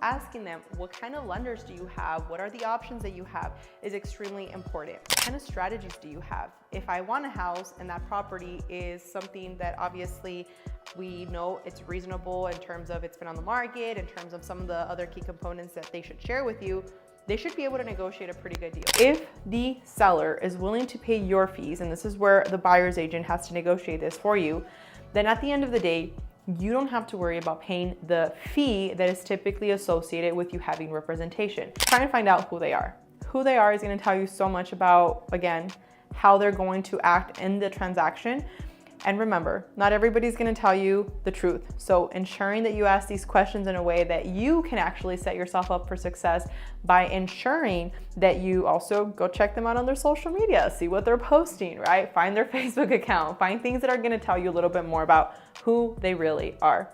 Asking them, what kind of lenders do you have? What are the options that you have is extremely important. What kind of strategies do you have? If I want a house and that property is something that obviously we know it's reasonable in terms of it's been on the market, in terms of some of the other key components that they should share with you, they should be able to negotiate a pretty good deal. If the seller is willing to pay your fees, and this is where the buyer's agent has to negotiate this for you, then at the end of the day, you don't have to worry about paying the fee that is typically associated with you having representation. Try and find out who they are. Who they are is going to tell you so much about, again, how they're going to act in the transaction. And remember, not everybody's going to tell you the truth. So ensuring that you ask these questions in a way that you can actually set yourself up for success by ensuring that you also go check them out on their social media, see what they're posting, right? Find their Facebook account, find things that are going to tell you a little bit more about who they really are.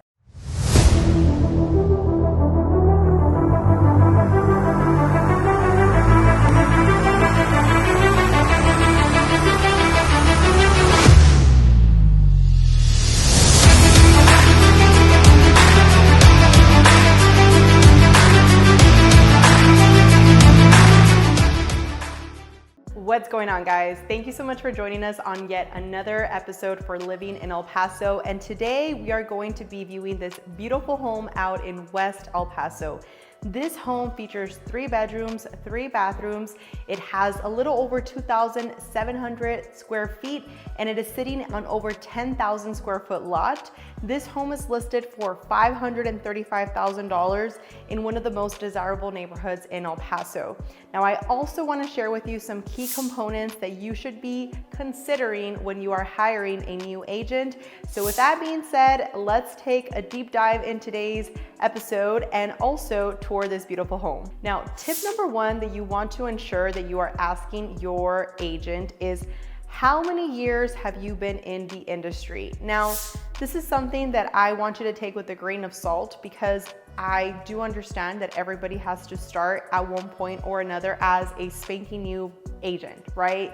What's going on, guys? Thank you so much for joining us on yet another episode for Living in El Paso. And today we are going to be viewing this beautiful home out in West El Paso. This home features 3 bedrooms, 3 bathrooms. It has a little over 2,700 square feet, and it is sitting on over 10,000 square foot lot. This home is listed for $535,000 in one of the most desirable neighborhoods in El Paso. Now, I also want to share with you some key components that you should be considering when you are hiring a new agent. So with that being said, let's take a deep dive in today's episode and also tour this beautiful home. Now, tip number 1 that you want to ensure that you are asking your agent is, how many years have you been in the industry? Now, this is something that I want you to take with a grain of salt, because I do understand that everybody has to start at one point or another as a spanking new agent, right?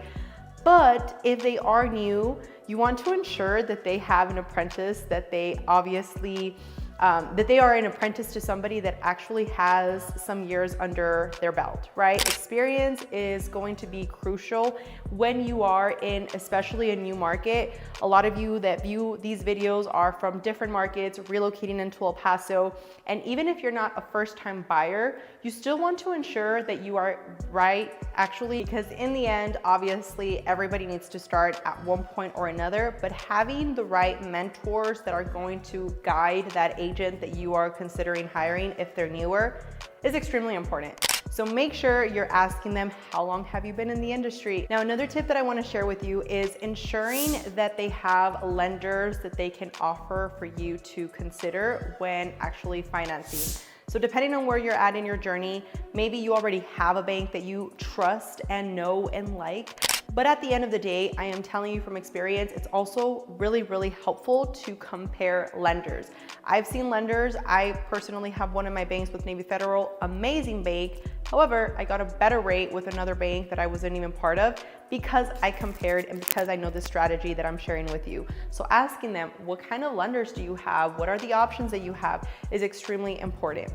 But if they are new, you want to ensure that they have an apprentice, that they obviously that they are an apprentice to somebody that actually has some years under their belt, right? Experience is going to be crucial when you are in especially a new market. A lot of you that view these videos are from different markets, relocating into El Paso. And even if you're not a first-time buyer, you still want to ensure that you are right, actually, because in the end, obviously, everybody needs to start at one point or another, but having the right mentors that are going to guide that agent that you are considering hiring if they're newer is extremely important. So make sure you're asking them, how long have you been in the industry? Now, another tip that I want to share with you is ensuring that they have lenders that they can offer for you to consider when actually financing. So depending on where you're at in your journey, maybe you already have a bank that you trust and know and like. But at the end of the day, I am telling you from experience, it's also really, really helpful to compare lenders. I've seen lenders. I personally have one of my banks with Navy Federal, amazing bank. However, I got a better rate with another bank that I wasn't even part of because I compared and because I know the strategy that I'm sharing with you. So asking them, what kind of lenders do you have? What are the options that you have is extremely important.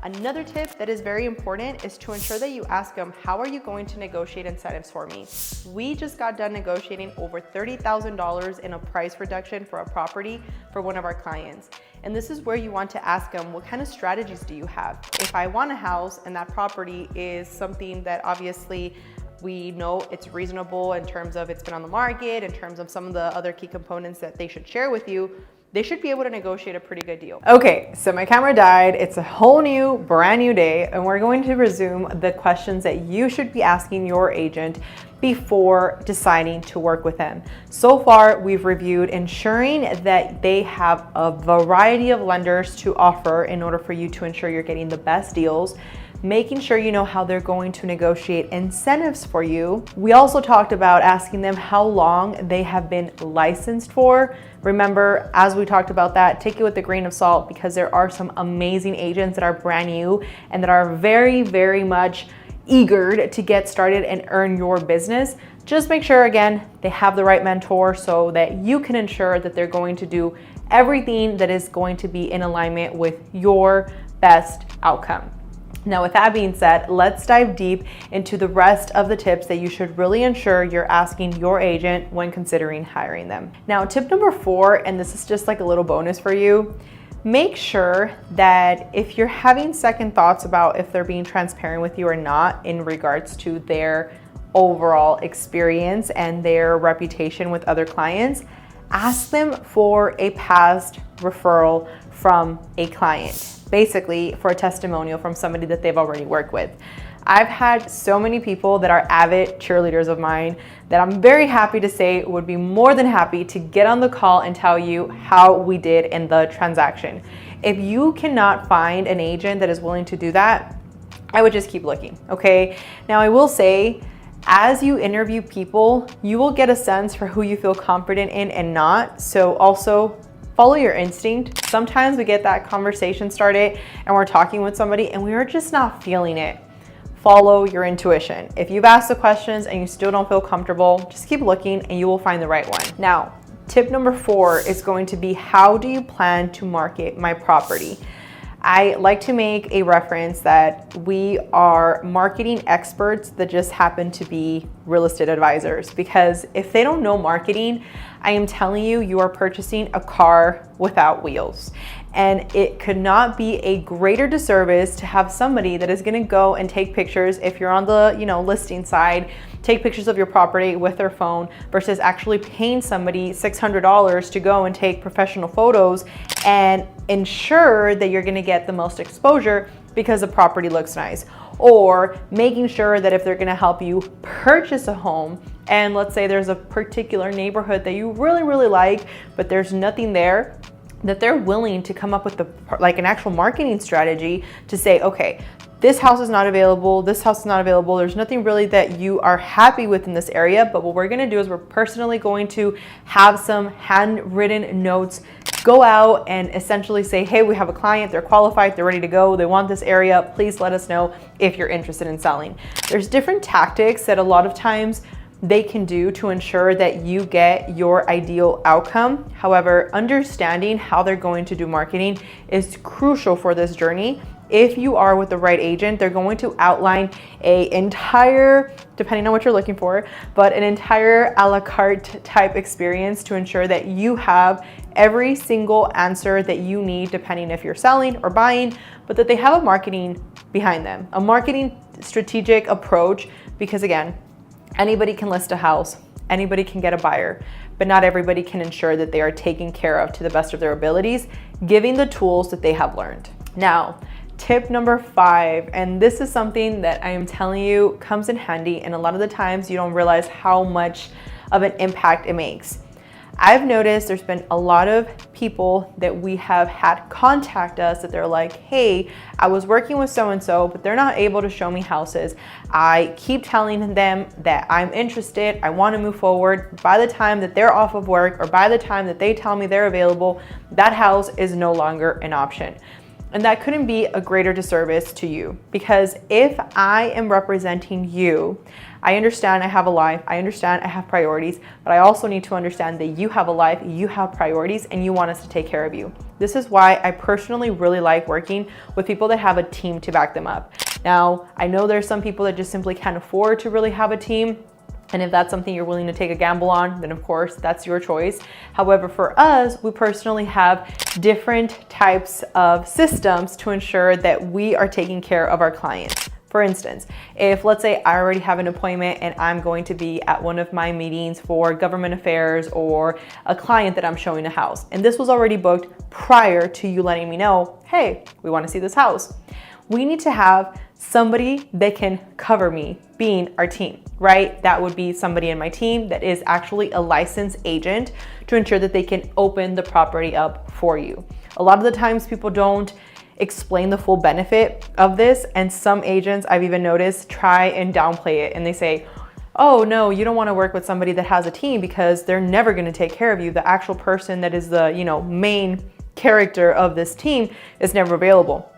Another tip that is very important is to ensure that you ask them, how are you going to negotiate incentives for me? We just got done negotiating over $30,000 in a price reduction for a property for one of our clients. And this is where you want to ask them, what kind of strategies do you have? If I want a house and that property is something that obviously we know it's reasonable in terms of it's been on the market, in terms of some of the other key components that they should share with you, they should be able to negotiate a pretty good deal. Okay, so my camera died. It's a whole new, brand new day, and we're going to resume the questions that you should be asking your agent before deciding to work with them. So far, we've reviewed ensuring that they have a variety of lenders to offer in order for you to ensure you're getting the best deals, making sure you know how they're going to negotiate incentives for you. We also talked about asking them how long they have been licensed for. Remember, as we talked about that, take it with a grain of salt, because there are some amazing agents that are brand new and that are very, very much eager to get started and earn your business. Just make sure, again, they have the right mentor so that you can ensure that they're going to do everything that is going to be in alignment with your best outcome. Now, with that being said, let's dive deep into the rest of the tips that you should really ensure you're asking your agent when considering hiring them. Now, tip number 4, and this is just like a little bonus for you, make sure that if you're having second thoughts about if they're being transparent with you or not in regards to their overall experience and their reputation with other clients, ask them for a past referral from a client. Basically, for a testimonial from somebody that they've already worked with. I've had so many people that are avid cheerleaders of mine that I'm very happy to say would be more than happy to get on the call and tell you how we did in the transaction. If you cannot find an agent that is willing to do that, I would just keep looking, okay? Now, I will say, as you interview people, you will get a sense for who you feel confident in and not. So also, follow your instinct. Sometimes we get that conversation started and we're talking with somebody and we are just not feeling it. Follow your intuition. If you've asked the questions and you still don't feel comfortable, just keep looking and you will find the right one. Now, tip number 4 is going to be, how do you plan to market my property? I like to make a reference that we are marketing experts that just happen to be real estate advisors, because if they don't know marketing, I am telling you, you are purchasing a car without wheels. And it could not be a greater disservice to have somebody that is gonna go and take pictures, if you're on the listing side, take pictures of your property with their phone versus actually paying somebody $600 to go and take professional photos and ensure that you're gonna get the most exposure because the property looks nice. Or making sure that if they're gonna help you purchase a home, and let's say there's a particular neighborhood that you really, really like, but there's nothing there, that they're willing to come up with an actual marketing strategy to say, okay, this house is not available, this house is not available, there's nothing really that you are happy with in this area, but what we're gonna do is we're personally going to have some handwritten notes go out and essentially say, hey, we have a client, they're qualified, they're ready to go, they want this area, please let us know if you're interested in selling. There's different tactics that a lot of times they can do to ensure that you get your ideal outcome. However, understanding how they're going to do marketing is crucial for this journey. If you are with the right agent, they're going to outline a entire, depending on what you're looking for, but an entire a la carte type experience to ensure that you have every single answer that you need, depending if you're selling or buying, but that they have a marketing behind them, a marketing strategic approach, because again, anybody can list a house, anybody can get a buyer, but not everybody can ensure that they are taken care of to the best of their abilities, giving the tools that they have learned. Now, tip number 5, and this is something that I am telling you comes in handy, and a lot of the times you don't realize how much of an impact it makes. I've noticed there's been a lot of people that we have had contact us that they're like, hey, I was working with so-and-so, but they're not able to show me houses. I keep telling them that I'm interested, I want to move forward. By the time that they're off of work or by the time that they tell me they're available, that house is no longer an option. And that couldn't be a greater disservice to you, because if I am representing you, I understand I have a life, I understand I have priorities, but I also need to understand that you have a life, you have priorities, and you want us to take care of you. This is why I personally really like working with people that have a team to back them up. Now, I know there's some people that just simply can't afford to really have a team. And if that's something you're willing to take a gamble on, then of course that's your choice. However, for us, we personally have different types of systems to ensure that we are taking care of our clients. For instance, if let's say I already have an appointment and I'm going to be at one of my meetings for government affairs or a client that I'm showing a house, and this was already booked prior to you letting me know, hey, we want to see this house. We need to have somebody that can cover me, being our team, right? That would be somebody in my team that is actually a licensed agent to ensure that they can open the property up for you. A lot of the times people don't explain the full benefit of this, and some agents I've even noticed try and downplay it, and they say, oh no, you don't want to work with somebody that has a team because they're never going to take care of you. The actual person that is the main character of this team is never available.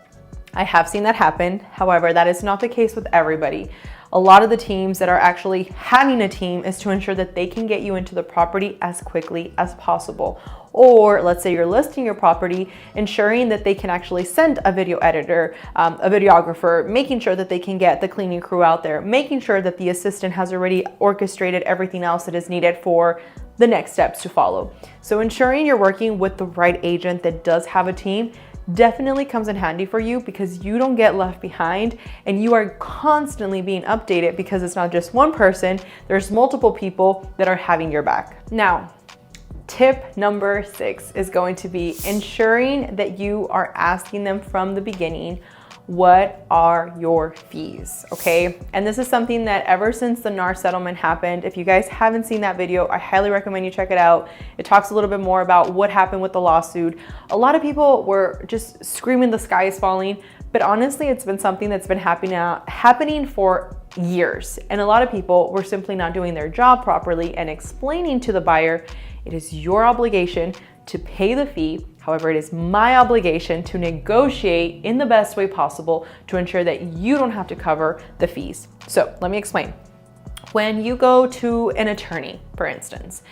I have seen that happen. However, that is not the case with everybody. A lot of the teams that are actually having a team is to ensure that they can get you into the property as quickly as possible. Or let's say you're listing your property, ensuring that they can actually send a video editor, a videographer, making sure that they can get the cleaning crew out there, making sure that the assistant has already orchestrated everything else that is needed for the next steps to follow. So ensuring you're working with the right agent that does have a team definitely comes in handy for you, because you don't get left behind and you are constantly being updated, because it's not just one person, there's multiple people that are having your back. Now, tip number 6 is going to be ensuring that you are asking them from the beginning, what are your fees, okay? And this is something that ever since the NAR settlement happened, if you guys haven't seen that video, I highly recommend you check it out. It talks a little bit more about what happened with the lawsuit. A lot of people were just screaming the sky is falling, but honestly, it's been something that's been happening for years. And a lot of people were simply not doing their job properly and explaining to the buyer, it is your obligation to pay the fee. However, it is my obligation to negotiate in the best way possible to ensure that you don't have to cover the fees. So let me explain. When you go to an attorney, for instance,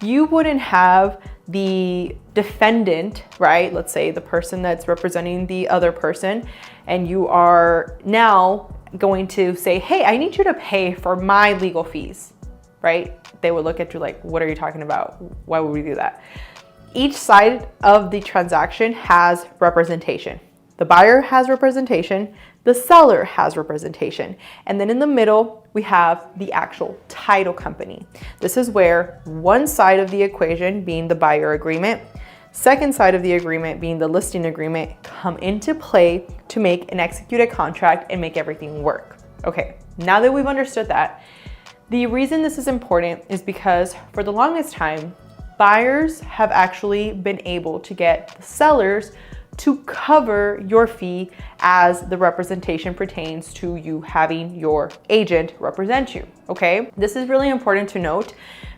you wouldn't have the defendant, right? Let's say the person that's representing the other person, and you are now going to say, hey, I need you to pay for my legal fees, right? They would look at you like, what are you talking about? Why would we do that? Each side of the transaction has representation. The buyer has representation, the seller has representation, and then in the middle, we have the actual title company. This is where one side of the equation, being the buyer agreement, second side of the agreement, being the listing agreement, come into play to make an executed contract and make everything work. Okay, now that we've understood that, the reason this is important is because for the longest time, buyers have actually been able to get the sellers to cover your fee as the representation pertains to you having your agent represent you, okay? This is really important to note,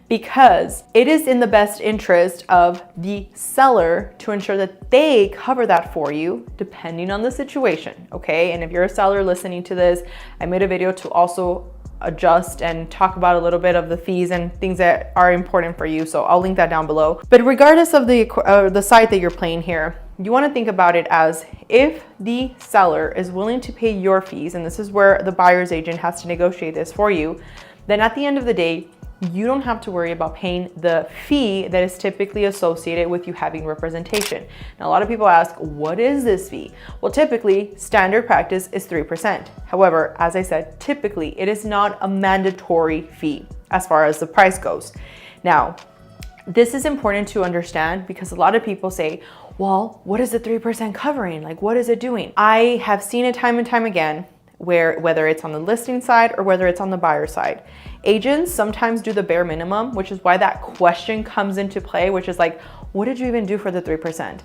because it is in the best interest of the seller to ensure that they cover that for you depending on the situation, okay? And if you're a seller listening to this, I made a video to also adjust and talk about a little bit of the fees and things that are important for you. So I'll link that down below. But regardless of the site that you're playing here, you want to think about it as if the seller is willing to pay your fees, and this is where the buyer's agent has to negotiate this for you, then at the end of the day, you don't have to worry about paying the fee that is typically associated with you having representation. Now, a lot of people ask, what is this fee? Well, typically, standard practice is 3%. However, as I said, typically, it is not a mandatory fee as far as the price goes. Now, this is important to understand, because a lot of people say, well, what is the 3% covering? Like, what is it doing? I have seen it time and time again, where whether it's on the listing side or whether it's on the buyer side, agents sometimes do the bare minimum, which is why that question comes into play, which is like, what did you even do for the 3%?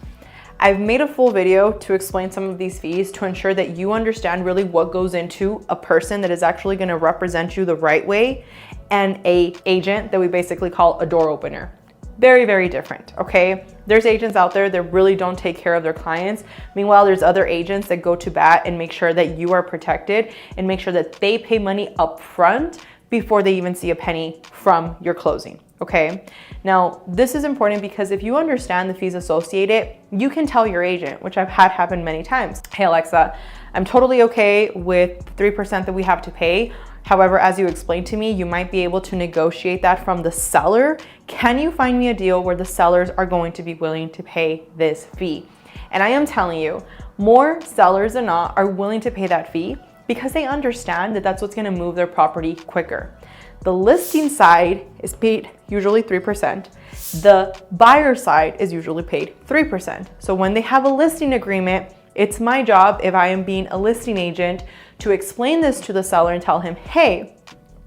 I've made a full video to explain some of these fees to ensure that you understand really what goes into a person that is actually going to represent you the right way, and a agent that we basically call a door opener. Very, very different, okay? There's agents out there that really don't take care of their clients. Meanwhile, there's other agents that go to bat and make sure that you are protected and make sure that they pay money up front before they even see a penny from your closing, okay? Now, this is important because if you understand the fees associated, you can tell your agent, which I've had happen many times. Hey, Alexa, I'm totally okay with 3% that we have to pay. However, as you explained to me, you might be able to negotiate that from the seller. Can you find me a deal where the sellers are going to be willing to pay this fee? And I am telling you, more sellers than not are willing to pay that fee because they understand that that's what's going to move their property quicker. The listing side is paid usually 3%. The buyer side is usually paid 3%. So when they have a listing agreement, it's my job, if I am being a listing agent, to explain this to the seller and tell him, hey,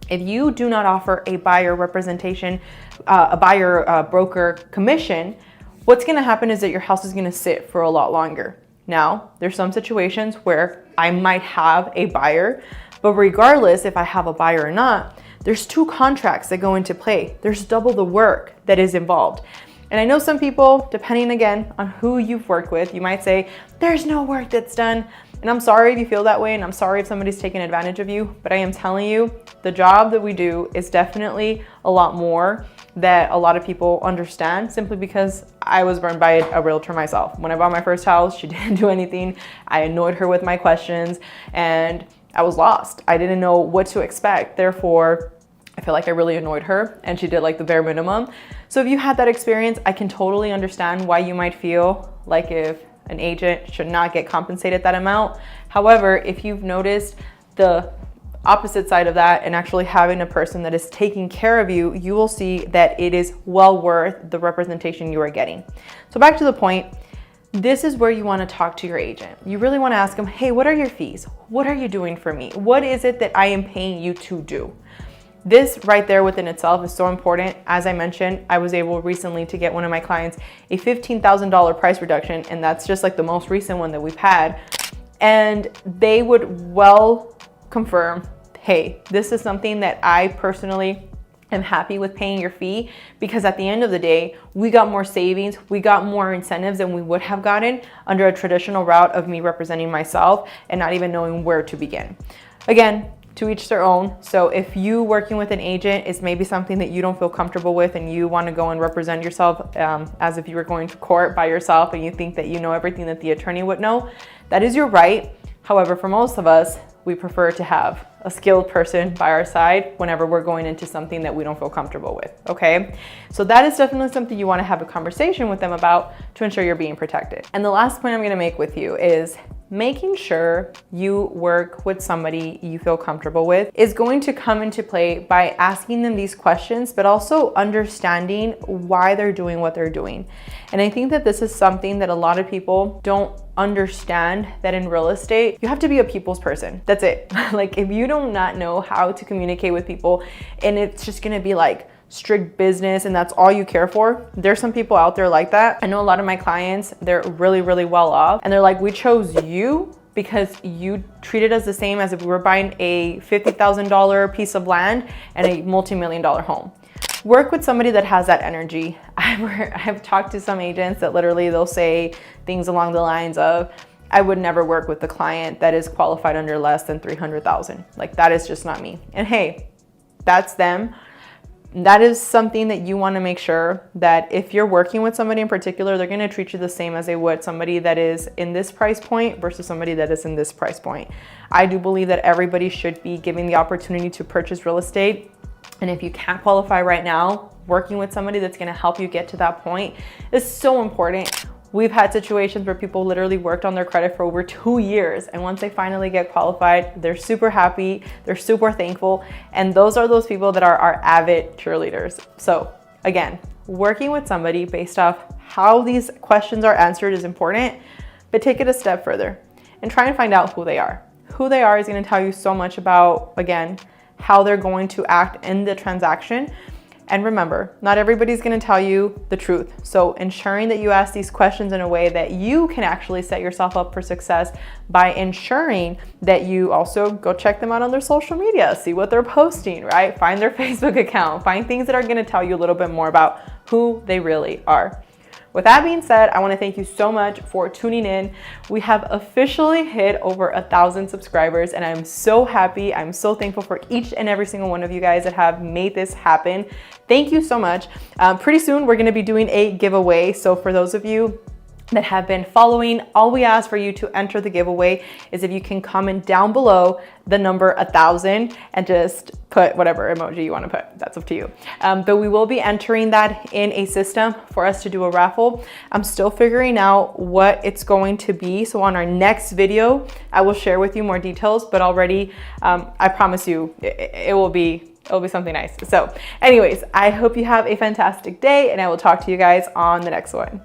if you do not offer a buyer representation, a buyer broker commission, what's gonna happen is that your house is gonna sit for a lot longer. Now, there's some situations where I might have a buyer, but regardless if I have a buyer or not, there's 2 contracts that go into play. There's double the work that is involved. And I know some people, depending again on who you've worked with, you might say, there's no work that's done. And I'm sorry if you feel that way, and I'm sorry if somebody's taking advantage of you, but I am telling you, the job that we do is definitely a lot more that a lot of people understand, simply because I was burned by a realtor myself. When I bought my first house, she didn't do anything. I annoyed her with my questions and I was lost. I didn't know what to expect. Therefore, I feel like I really annoyed her and she did like the bare minimum. So if you had that experience, I can totally understand why you might feel like if an agent should not get compensated that amount. However, if you've noticed the opposite side of that and actually having a person that is taking care of you, you will see that it is well worth the representation you are getting. So back to the point, this is where you want to talk to your agent. You really want to ask them, hey, what are your fees? What are you doing for me? What is it that I am paying you to do? This right there within itself is so important. As I mentioned, I was able recently to get one of my clients a $15,000 price reduction, and that's just like the most recent one that we've had. And they would well confirm, hey, this is something that I personally am happy with paying your fee, because at the end of the day, we got more savings, we got more incentives than we would have gotten under a traditional route of me representing myself and not even knowing where to begin. Again, to each their own. So if you working with an agent is maybe something that you don't feel comfortable with and you want to go and represent yourself as if you were going to court by yourself and you think that you know everything that the attorney would know, that is your right. However, for most of us, we prefer to have a skilled person by our side whenever we're going into something that we don't feel comfortable with, okay? So that is definitely something you want to have a conversation with them about to ensure you're being protected. And the last point I'm going to make with you is making sure you work with somebody you feel comfortable with is going to come into play by asking them these questions, but also understanding why they're doing what they're doing. And I think that this is something that a lot of people don't understand, that in real estate, you have to be a people's person. That's it. Like if you do not know how to communicate with people and it's just gonna be like strict business and that's all you care for, there's some people out there like that. I know a lot of my clients, they're really, really well off and they're like, we chose you because you treated us the same as if we were buying a $50,000 piece of land and a multi-million-dollar home. Work with somebody that has that energy. I've talked to some agents that literally they'll say things along the lines of, I would never work with the client that is qualified under less than 300,000. Like that is just not me. And hey, that's them. That is something that you want to make sure that if you're working with somebody in particular, they're going to treat you the same as they would somebody that is in this price point versus somebody that is in this price point. I do believe that everybody should be given the opportunity to purchase real estate. And if you can't qualify right now, working with somebody that's going to help you get to that point is so important. We've had situations where people literally worked on their credit for over 2 years. And once they finally get qualified, they're super happy, they're super thankful. And those are those people that are our avid cheerleaders. So again, working with somebody based off how these questions are answered is important, but take it a step further and try and find out who they are. Who they are is going to tell you so much about, again, how they're going to act in the transaction. And remember, not everybody's going to tell you the truth. So ensuring that you ask these questions in a way that you can actually set yourself up for success by ensuring that you also go check them out on their social media, see what they're posting, right? Find their Facebook account, find things that are going to tell you a little bit more about who they really are. With that being said, I want to thank you so much for tuning in. We have officially hit over 1,000 subscribers and I'm so happy. I'm so thankful for each and every single one of you guys that have made this happen. Thank you so much. Pretty soon we're going to be doing a giveaway. So for those of you that have been following, all we ask for you to enter the giveaway is if you can comment down below the number 1,000 and just put whatever emoji you want to put. That's up to you. But we will be entering that in a system for us to do a raffle. I'm still figuring out what it's going to be. So on our next video, I will share with you more details, but already I promise you it will be something nice. So anyways, I hope you have a fantastic day and I will talk to you guys on the next one.